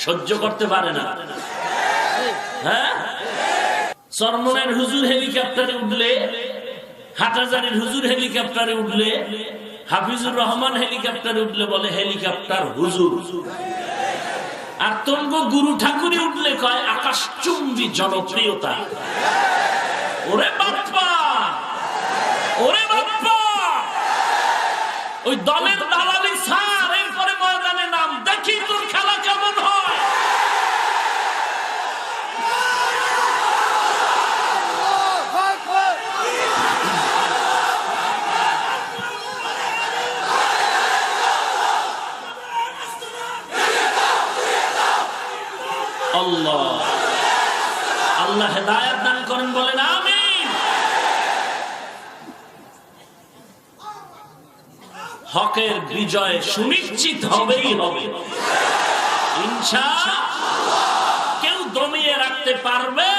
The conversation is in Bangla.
সহ্য করতে পারে না। হ্যাঁ, চরমনের হুজুর হেলিকপ্টারে উঠলে, হাটহাজারীর হুজুর হেলিকপ্টারে উঠলে, হাফিজুর রহমান হেলিকপ্টারে উঠলে বলে হেলিকপ্টার হুজুর। আর তঙ্গ গুরু ঠাকুরি উঠলে কয় আকাশচুম্বী জনপ্রিয়তা। ওরে বাপ্পা, ওরে বাপ্পা, ওই দলের দালালি ছাড়, এরপরে ময়দানে নাম, দেখি তোর খেলা কেমন হয়। আল্লাহ আল্লাহ হেদায়েত দান করেন, বলেন আমিন। হকের বিজয় সুনিশ্চিত হবেই হবে ইনশাআল্লাহ। কেউ দমিয়ে রাখতে পারবে